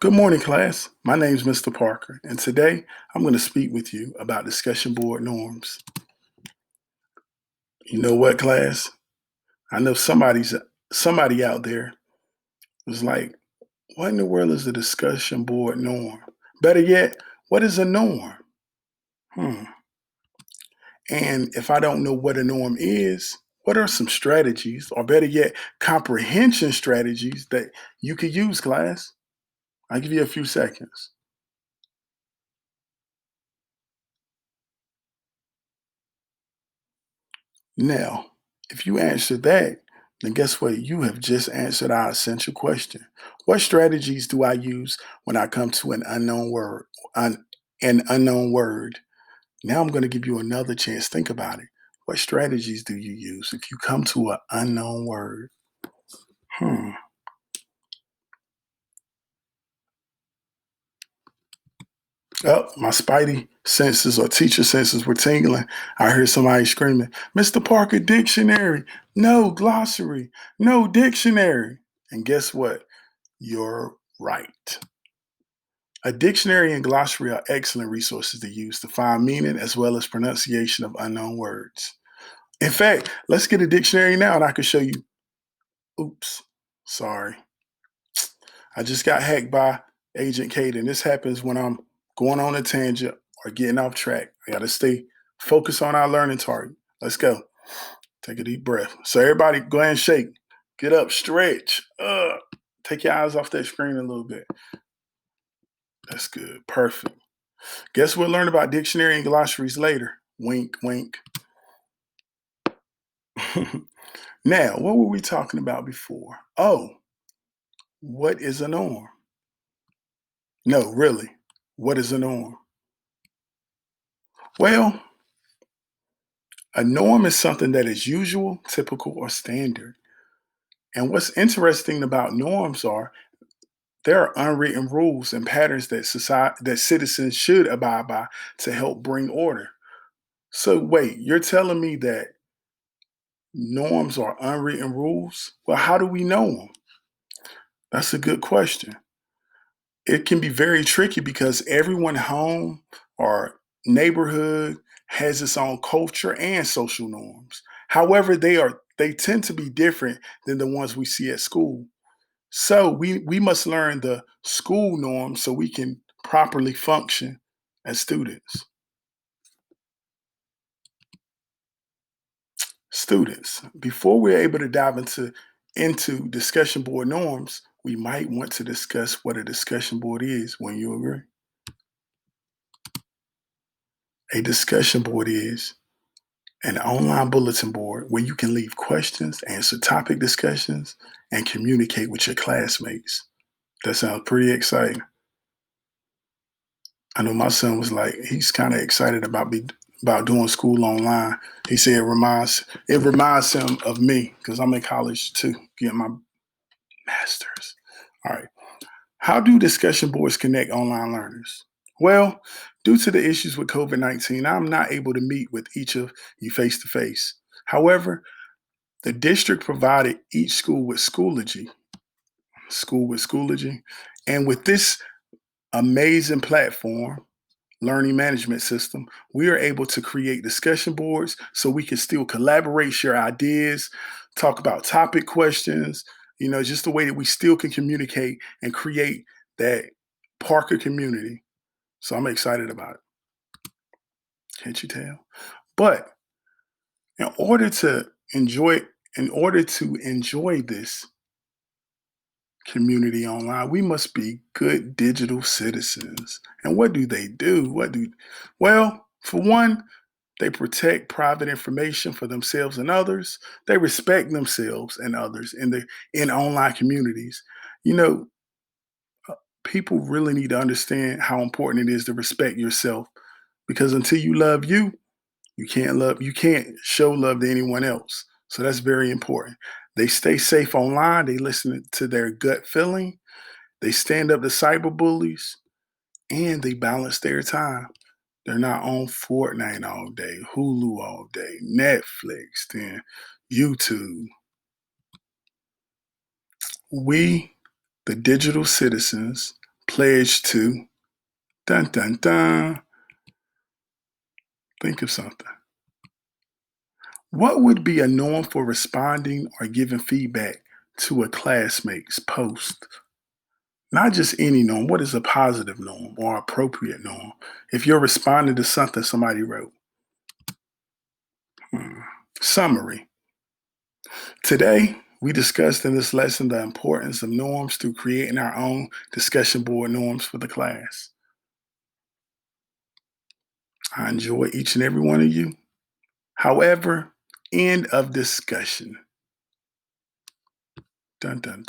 Good morning, class. My name is Mr. Parker, and today I'm going to speak with you about discussion board norms. You know what, class? I know somebody out there was like, "What in the world is a discussion board norm?" Better yet, what is a norm? Hmm. And if I don't know what a norm is, what are some strategies, or better yet, comprehension strategies that you could use, class? I'll give you a few seconds. Now, if you answer that, then guess what? You have just answered our essential question. What strategies do I use when I come to an unknown word? An unknown word. Now I'm going to give you another chance. Think about it. What strategies do you use if you come to an unknown word? Hmm. Oh, my spidey senses or teacher senses were tingling. I heard somebody screaming, Mr. Parker, dictionary. No glossary. No dictionary. And guess what? You're right. A dictionary and glossary are excellent resources to use to find meaning as well as pronunciation of unknown words. In fact, let's get a dictionary now and I can show you. Oops, sorry. I just got hacked by Agent Kate, and this happens when I'm going on a tangent or getting off track. I got to stay focused on our learning target. Let's go. Take a deep breath. So, everybody, go ahead and shake. Get up, stretch. Take your eyes off that screen a little bit. That's good. Perfect. Guess we'll learn about dictionary and glossaries later. Wink, wink. Now, what were we talking about before? Oh, what is a norm? No, really. What is a norm? Well, a norm is something that is usual, typical, or standard. And what's interesting about norms are there are unwritten rules and patterns that citizens should abide by to help bring order. So wait, you're telling me that norms are unwritten rules? Well, how do we know them? That's a good question. It can be very tricky because everyone home or neighborhood has its own culture and social norms. However, they tend to be different than the ones we see at school. So we must learn the school norms so we can properly function as students. Students, before we're able to dive into discussion board norms, we might want to discuss what a discussion board is. When you agree, a discussion board is an online bulletin board where you can leave questions, answer topic discussions, and communicate with your classmates. That sounds pretty exciting. I know my son was like, he's kind of excited about doing school online. He said it reminds him of me because I'm in college too, getting my master's. All right. How do discussion boards connect online learners? Well, due to the issues with COVID-19, I'm not able to meet with each of you face to face. However, the district provided each school with Schoology, and with this amazing platform, learning management system, we are able to create discussion boards so we can still collaborate, share ideas, talk about topic questions, just the way that we still can communicate and create that Parker community. So I'm excited about it. Can't you tell? But in order to enjoy in order to enjoy this community online, we must be good digital citizens. And what do they do? Well, for one, they protect private information for themselves and others. They respect themselves and others in online communities. You know, people really need to understand how important it is to respect yourself because until you love you, you can't show love to anyone else. So that's very important. They stay safe online, they listen to their gut feeling, they stand up to cyber bullies, and they balance their time. They're not on Fortnite all day, Hulu all day, Netflix, then YouTube. We, the digital citizens, pledge to, dun dun dun, think of something. What would be a norm for responding or giving feedback to a classmate's post? Not just any norm. What is a positive norm or appropriate norm? If you're responding to something somebody wrote. Hmm. Summary. Today, we discussed in this lesson the importance of norms through creating our own discussion board norms for the class. I enjoy each and every one of you. However, end of discussion. Dun dun dun.